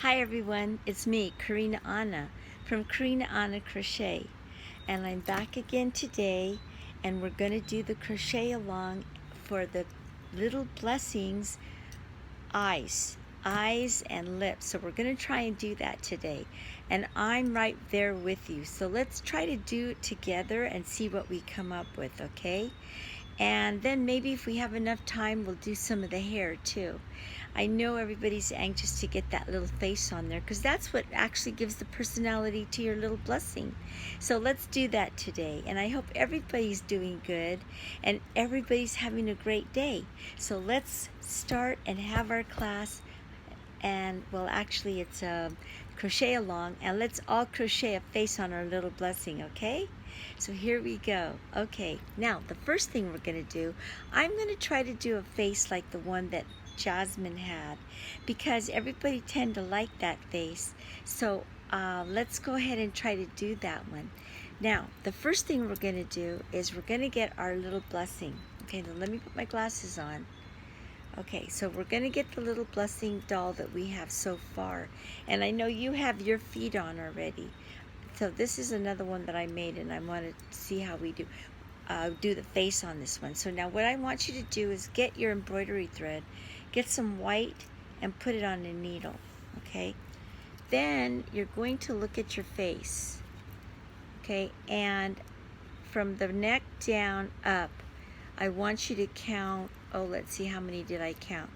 Hi everyone, it's me, Karina Anna from Karina Anna Crochet, and I'm back again today, and we're going to do the crochet along for the Little Blessings eyes and lips. So we're going to try and do that today, and I'm right there with you. So let's try to do it together and see what we come up with, okay? And then maybe if we have enough time, we'll do some of the hair too. I know everybody's anxious to get that little face on there because that's what actually gives the personality to your little blessing. So let's do that today. And I hope everybody's doing good and everybody's having a great day. So let's start and have our class. And well, actually it's a crochet along, and let's all crochet a face on our little blessing, okay? So here we go. Okay, now the first thing we're going to do, I'm going to try to do a face like the one that Jasmine had, because everybody tend to like that face. So let's go ahead and try to do that one. Now the first thing we're going to do is we're going to get our little blessing. Okay, now let me put my glasses on. Okay, so we're going to get the little blessing doll that we have so far. And I know you have your feet on already. So this is another one that I made, and I want to see how we do the face on this one. So now what I want you to do is get your embroidery thread, get some white, and put it on a needle, okay? Then you're going to look at your face, okay? And from the neck down up, I want you to count, oh, let's see, how many did I count?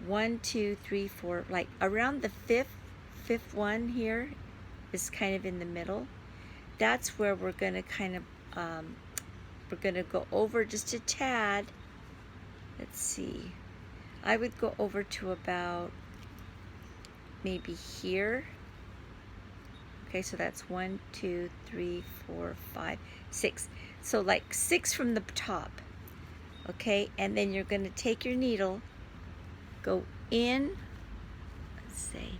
1, 2, 3, 4, like around the fifth one here is kind of in the middle. That's where we're going to kind of, we're going to go over just a tad. Let's see. I would go over to about maybe here. Okay, so that's 1, 2, 3, 4, 5, 6. So like 6 from the top. Okay, and then you're going to take your needle, go in, let's say,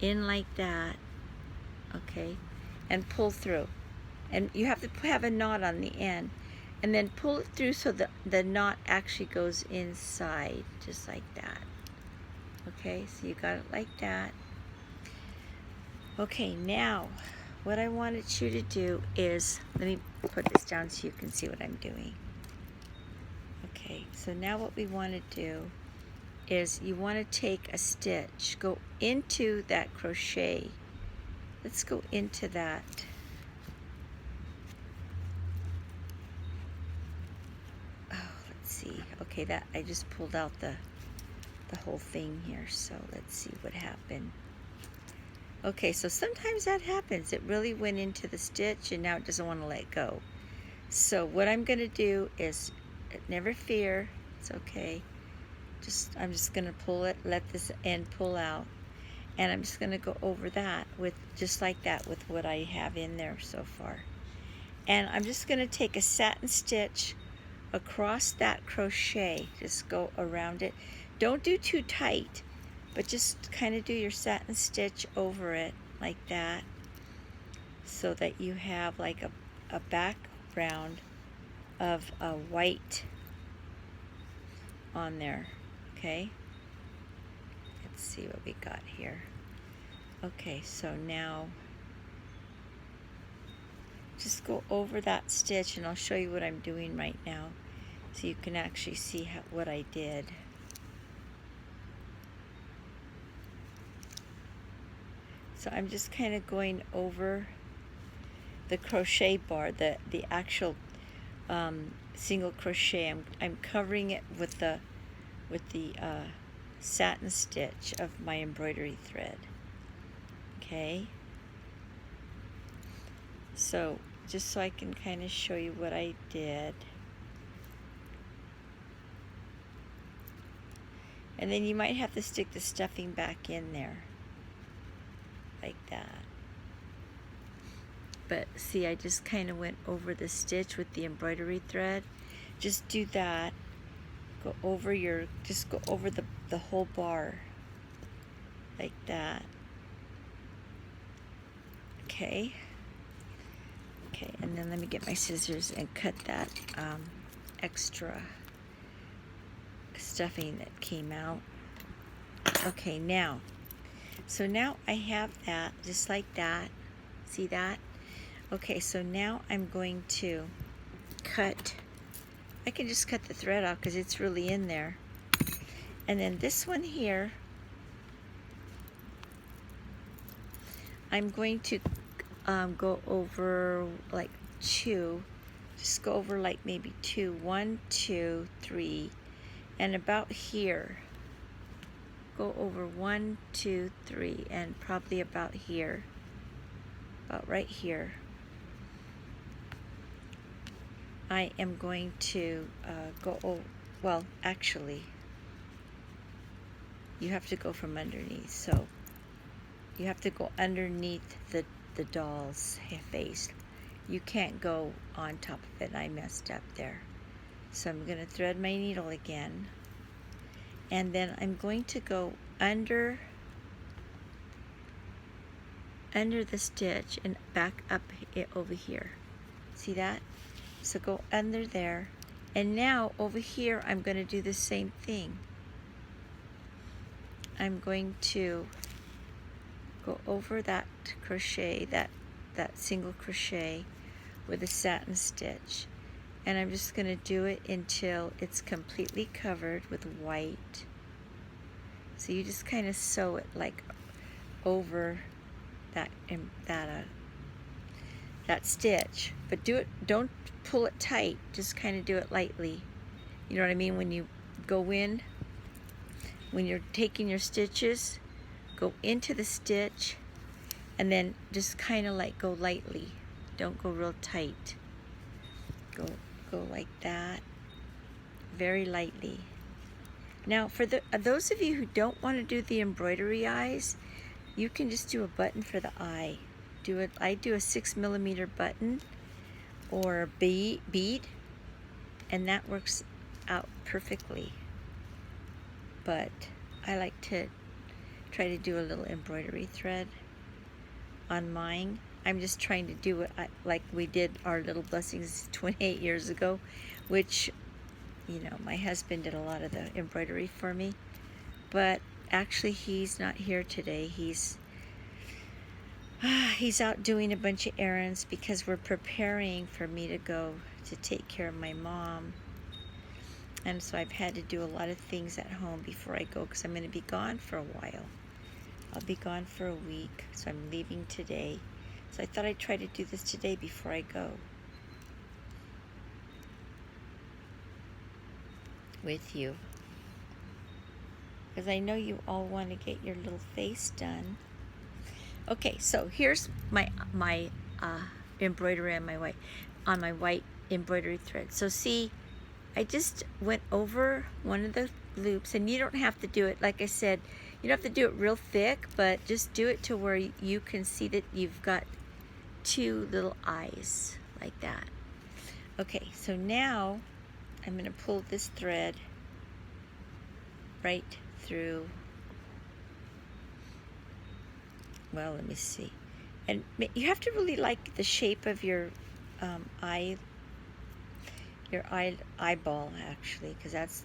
in like that, okay, and pull through. And you have to have a knot on the end, and then pull it through so the knot actually goes inside, just like that. Okay, so you got it like that. Okay, now what I wanted you to do is, let me put this down so you can see what I'm doing. Okay, so now what we want to do is you want to take a stitch, go into that crochet. Let's go into that. Oh, let's see. Okay, that I just pulled out the whole thing here, so let's see what happened. Okay, so sometimes that happens. It really went into the stitch and now it doesn't want to let go. So what I'm going to do is, never fear, it's okay. I'm just going to pull it, let this end pull out, and I'm just going to go over that with just like that with what I have in there so far. And I'm just going to take a satin stitch across that crochet, just go around it. Don't do too tight, but just kind of do your satin stitch over it like that, so that you have like a background of a white on there. Okay, let's see what we got here. Okay, so now just go over that stitch, and I'll show you what I'm doing right now so you can actually see what I did. So I'm just kind of going over the crochet bar, the actual single crochet. I'm covering it with the satin stitch of my embroidery thread. Okay, so just so I can kind of show you what I did. And then you might have to stick the stuffing back in there like that. But see, I just kind of went over the stitch with the embroidery thread. Just do that. Go over just go over the whole bar like that. Okay. Okay, and then let me get my scissors and cut that extra stuffing that came out. Okay, now So now I have that, just like that. See that? Okay, so now I'm going to cut. I can just cut the thread off because it's really in there. And then this one here, I'm going to go over like 2. Just go over like maybe 2. 1, 2, 3. And about here. Go over 1, 2, 3. And probably about here. About right here. I am going to go over, well, actually, you have to go from underneath. So you have to go underneath the doll's face. You can't go on top of it. I messed up there. So I'm going to thread my needle again. And then I'm going to go under the stitch and back up it over here. See that? So go under there. And now over here I'm going to do the same thing. I'm going to go over that crochet, that single crochet with a satin stitch. And I'm just going to do it until it's completely covered with white. So you just kind of sew it like over that stitch, but don't pull it tight, just kind of do it lightly. You know what I mean? When you go in, when you're taking your stitches, go into the stitch and then just kind of like go lightly. Don't go real tight. Go like that, very lightly. Now for those of you who don't want to do the embroidery eyes, you can just do a button for the eye. I do a 6mm button or a bead, and that works out perfectly. But I like to try to do a little embroidery thread on mine. I'm just trying to do it like we did our Little Blessings 28 years ago, which, you know, my husband did a lot of the embroidery for me. But actually he's not here today. He's out doing a bunch of errands because we're preparing for me to go to take care of my mom. And so I've had to do a lot of things at home before I go because I'm going to be gone for a while. I'll be gone for a week, so I'm leaving today. So I thought I'd try to do this today before I go with you. Because I know you all want to get your little face done. Okay, so here's my embroidery on my white embroidery thread. So see, I just went over one of the loops, and you don't have to do it, like I said, you don't have to do it real thick, but just do it to where you can see that you've got 2 little eyes like that. Okay, so now I'm going to pull this thread right through. Well, let me see. And you have to really like the shape of your eyeball, actually, because that's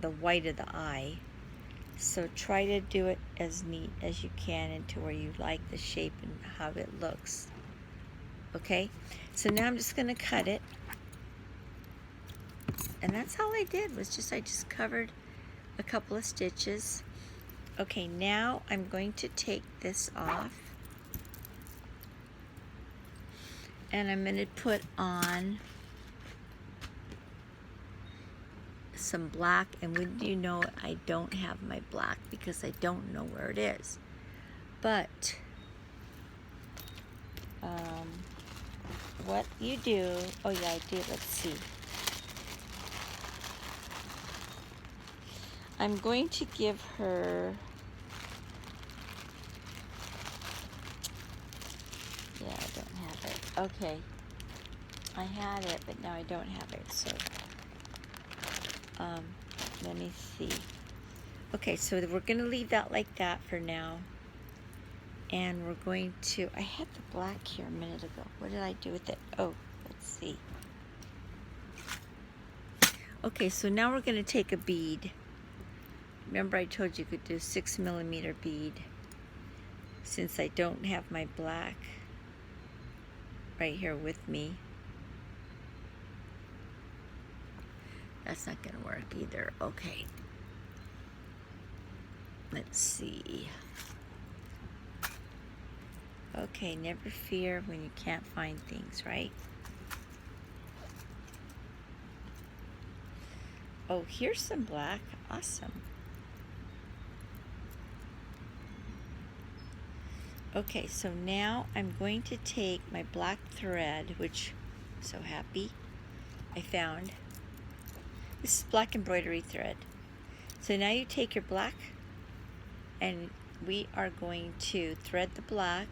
the white of the eye. So try to do it as neat as you can and to where you like the shape and how it looks. Okay, so now I'm just going to cut it. And that's all I did, I just covered a couple of stitches. Okay, now I'm going to take this off. And I'm going to put on some black, and wouldn't you know it, I don't have my black because I don't know where it is. But what you do, oh yeah, I did, let's see. I'm going to give her, yeah, I don't have it. Okay, I had it, but now I don't have it, so let me see. Okay, so we're going to leave that like that for now. And we're going to, I had the black here a minute ago. What did I do with it? Oh, let's see. Okay, so now we're going to take a bead. Remember I told you could do 6mm bead. since I don't have my black right here with me. That's not going to work either. Okay. Let's see. Okay, never fear when you can't find things, right? Oh, here's some black. Awesome. Okay, so now I'm going to take my black thread, which I'm so happy I found. This is black embroidery thread. So now you take your black and we are going to thread the black.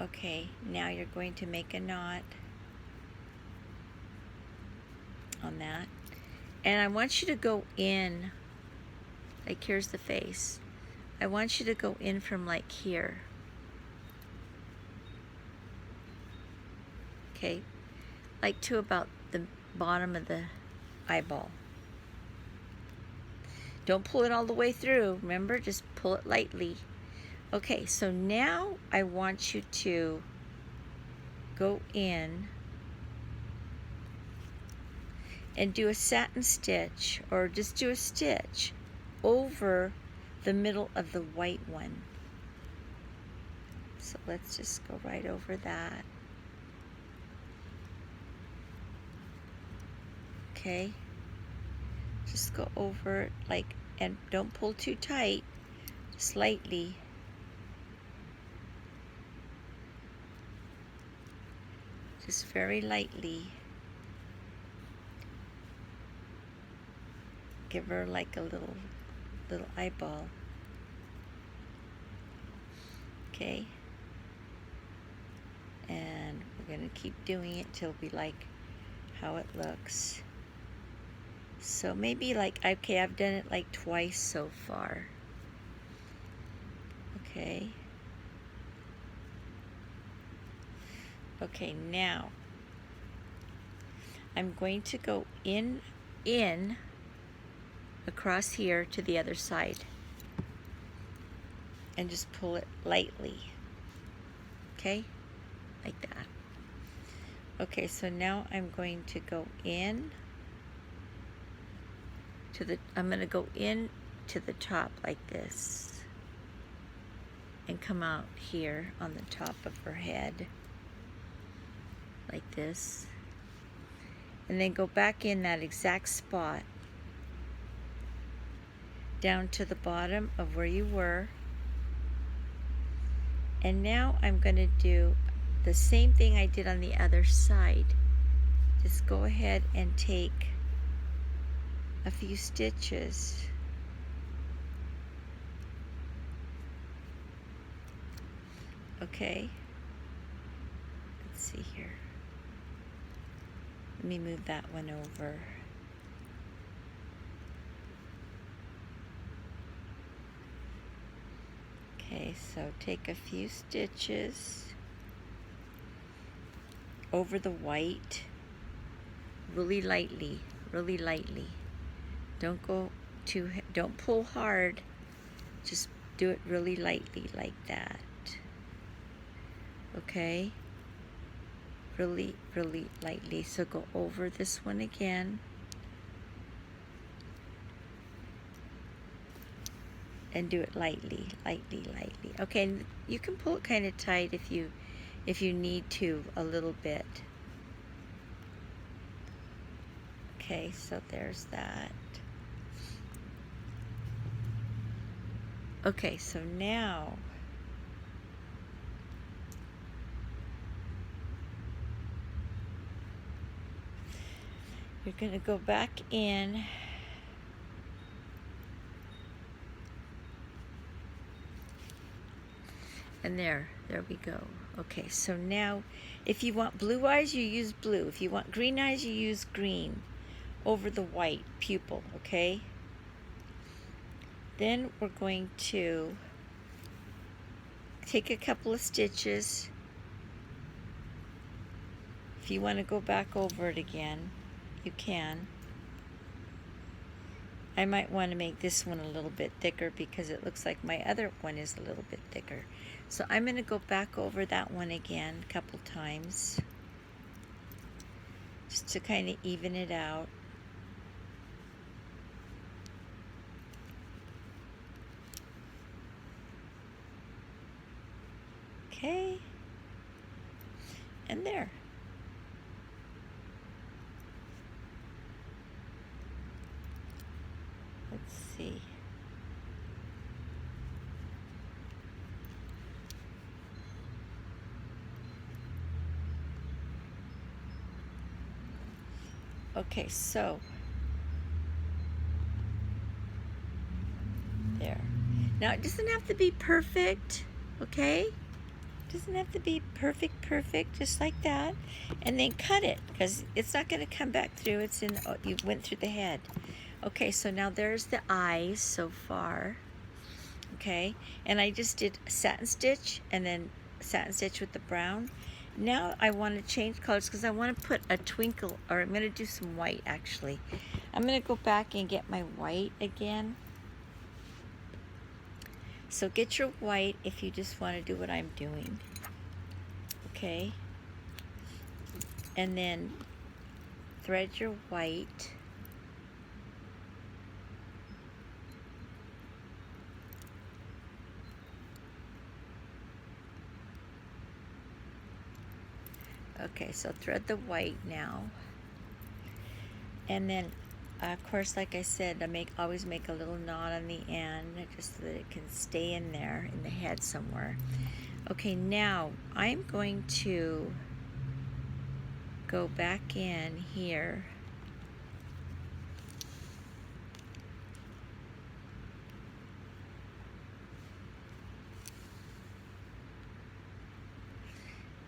Okay, now you're going to make a knot on that. And I want you to go in, like here's the face. I want you to go in from like here. Okay, like to about the bottom of the eyeball. Don't pull it all the way through, remember, just pull it lightly. Okay, so now I want you to go in and do a satin stitch, or just do a stitch over the middle of the white one. So let's just go right over that. Okay, just go over it like, and don't pull too tight, just lightly. Just very lightly. Give her like a little eyeball. Okay, and we're gonna keep doing it till we like how it looks. So maybe like, okay, I've done it like twice so far. Okay. Okay, now I'm going to go in across here to the other side and just pull it lightly. Okay, like that. Okay, so now I'm going to go in to the, I'm going to go in to the top like this and come out here on the top of her head like this, and then go back in that exact spot down to the bottom of where you were. And now I'm going to do the same thing I did on the other side. Just go ahead and take a few stitches. Okay, let's see here. Let me move that one over. Okay, so take a few stitches over the white, really lightly, really lightly. Don't pull hard, just do it really lightly like that. Okay, really, really lightly. So go over this one again. And do it lightly, lightly, lightly. Okay, and you can pull it kind of tight if you need to a little bit. Okay, so there's that. Okay, so now you're going to go back in and there we go. Okay, so now if you want blue eyes, you use blue. If you want green eyes, you use green over the white pupil, okay? Then we're going to take a couple of stitches. If you want to go back over it again, you can. I might want to make this one a little bit thicker because it looks like my other one is a little bit thicker. So I'm going to go back over that one again a couple times just to kind of even it out. Okay, and there. Let's see. Okay, so there. Now it doesn't have to be perfect, okay? It doesn't have to be perfect, just like that. And then cut it, because it's not going to come back through. It's in, oh, you went through the head. Okay, so now there's the eyes so far. Okay, and I just did satin stitch and then satin stitch with the brown. Now I want to change colors because I want to put a twinkle, or I'm going to do some white actually. I'm going to go back and get my white again. So get your white if you just want to do what I'm doing. Okay, and then thread your white. Okay, so thread the white now, and then of course, like I said, I always make a little knot on the end just so that it can stay in there in the head somewhere. Okay, now I'm going to go back in here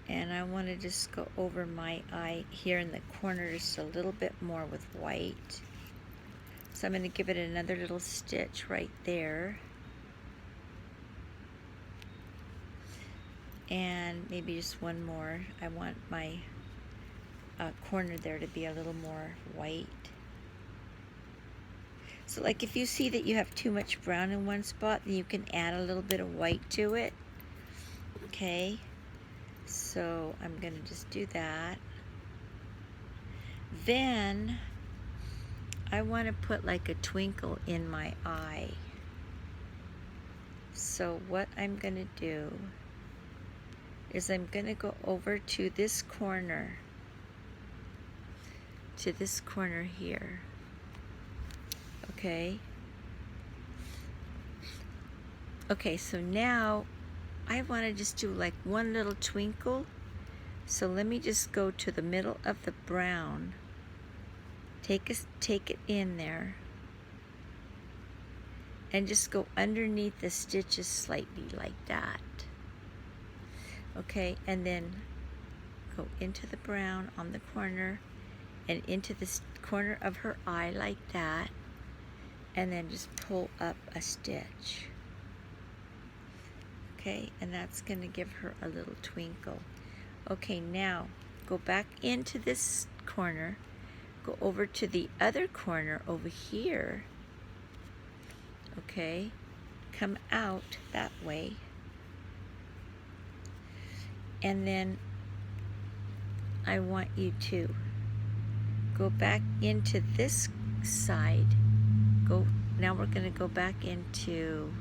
and I want to just go over my eye here in the corner just a little bit more with white. So I'm going to give it another little stitch right there. And maybe just one more. I want my corner there to be a little more white. So like if you see that you have too much brown in one spot, then you can add a little bit of white to it. Okay, so I'm going to just do that. Then I want to put like a twinkle in my eye. So what I'm going to do is I'm going to go over to this corner here. Okay. Okay, so now I want to just do like one little twinkle. So let me just go to the middle of the brown. Take it in there. And just go underneath the stitches slightly like that. Okay, and then go into the brown on the corner and into the corner of her eye like that, and then just pull up a stitch. Okay, and that's going to give her a little twinkle. Okay, now go back into this corner, go over to the other corner over here. Okay, come out that way. And then I want you to go back into this side. Now we're going to go back into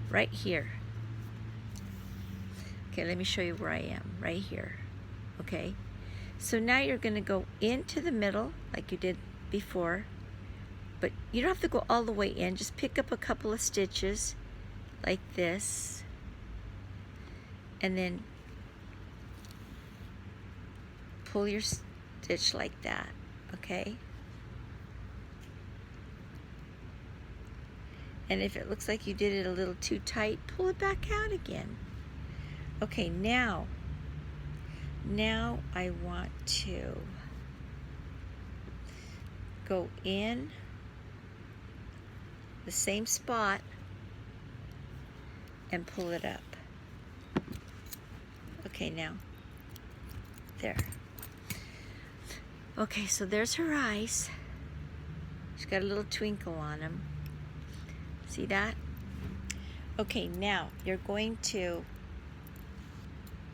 right here. Okay, let me show you where I am, right here. Okay, so now you're going to go into the middle like you did before, but you don't have to go all the way in. Just pick up a couple of stitches like this, and then pull your stitch like that, okay? And if it looks like you did it a little too tight, pull it back out again. Okay, now I want to go in the same spot and pull it up. Okay, now, there. Okay, so there's her eyes. She's got a little twinkle on them. See that? Okay, now you're going to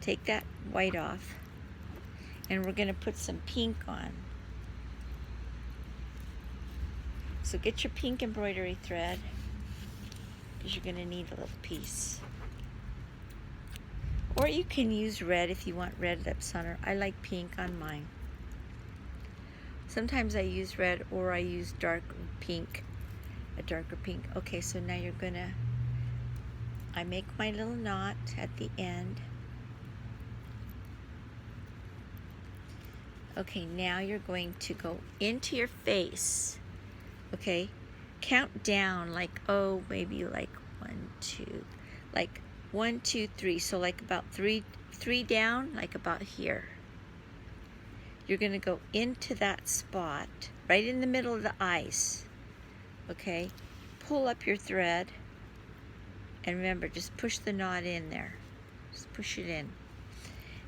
take that white off, and we're going to put some pink on. So get your pink embroidery thread, because you're going to need a little piece. Or you can use red if you want red lips on her. I like pink on mine. Sometimes I use red, or I use dark pink, a darker pink. Okay, so now you're gonna, I make my little knot at the end. Okay, now you're going to go into your face. Okay, count down like, oh, maybe like 1, 2, like 1, 2, 3. So like about three down, like about here. You're going to go into that spot, right in the middle of the eyes. Okay, pull up your thread, and remember, just push the knot in there. Just push it in.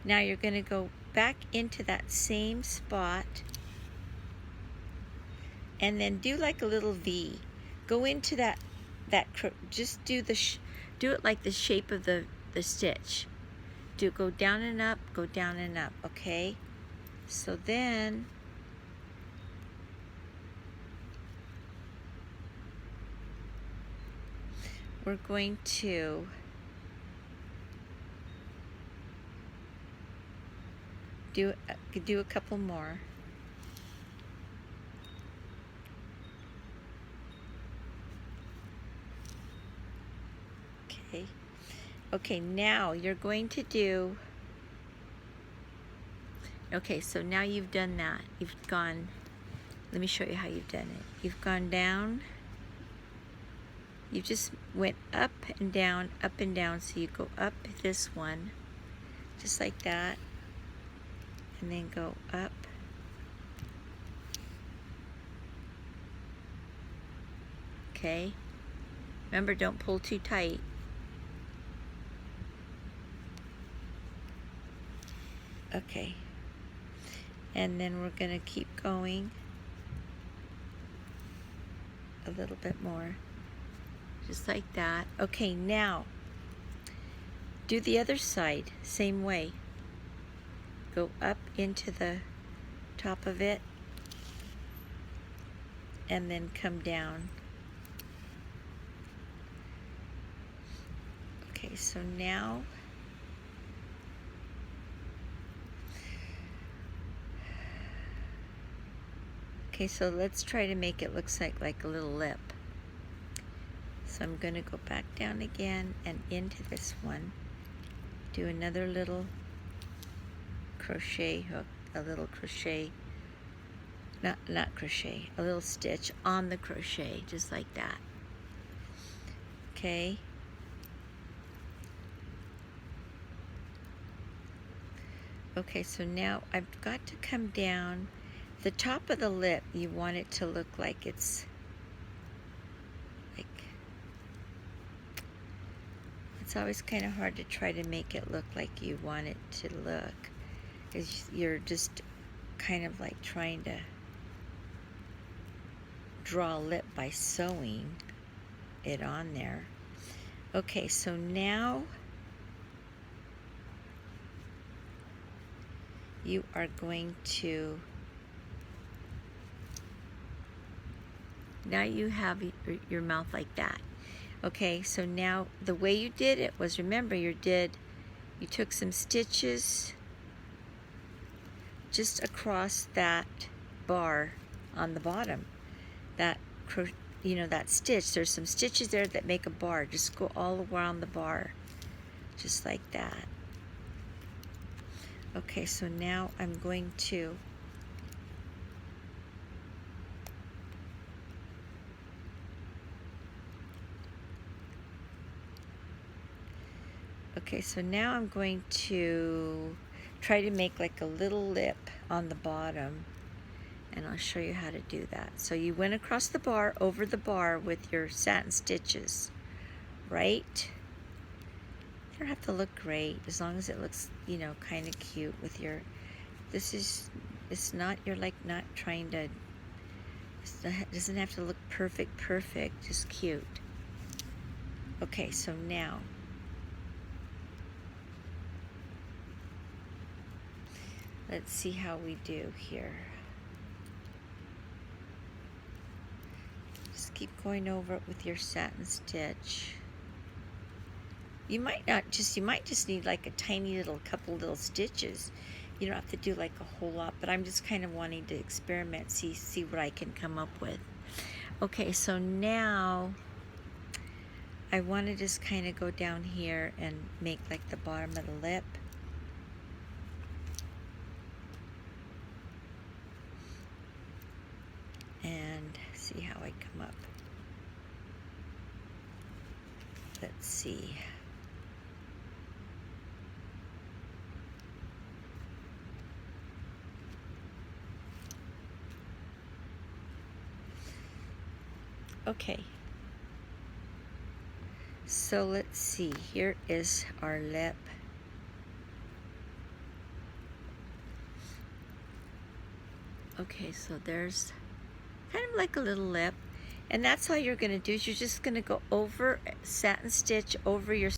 Now you're going to go back into that same spot, and then do like a little V. Go into that just do it like the shape of the stitch. Go down and up, go down and up, okay? So then we're going to do a couple more. Okay. Okay, now you're going to do, okay, so now you've done that. You've gone, let me show you how you've done it. You've gone down, you just went up and down, so you go up this one, just like that, and then go up, okay? Remember, don't pull too tight. Okay. And then we're going to keep going a little bit more, just like that. Okay, now do the other side, same way. Go up into the top of it, and then come down. Okay, so now okay, so let's try to make it look like a little lip. So I'm going to go back down again and into this one. Do another little crochet hook, a little crochet, not crochet, a little stitch on the crochet, just like that. Okay. Okay, so now I've got to come down. The top of the lip, you want it to look like it's always kind of hard to try to make it look like you want it to look, because you're just kind of like trying to draw a lip by sewing it on there. Okay, so now you are going to, now you have your mouth like that. Okay, so now the way you did it was, remember, you took some stitches just across that bar on the bottom. That stitch, there's some stitches there that make a bar. Just go all around the bar, just like that. Okay, so now I'm going to try to make like a little lip on the bottom, and I'll show you how to do that. So you went across the bar, over the bar with your satin stitches, right? You don't have to look great, as long as it looks, kind of cute with your, it's not trying to, It doesn't have to look perfect, just cute. Okay, so now let's see how we do here. Just keep going over it with your satin stitch. You might just need like a tiny little couple little stitches. You don't have to do like a whole lot, but I'm just kind of wanting to experiment, see what I can come up with. Okay, so now I want to just kind of go down here and make like the bottom of the lip. And see how I come up. Let's see. Okay, so let's see, here is our lip. Okay, so there's kind of like a little lip, and that's all you're going to do is you're just going to go over satin stitch over your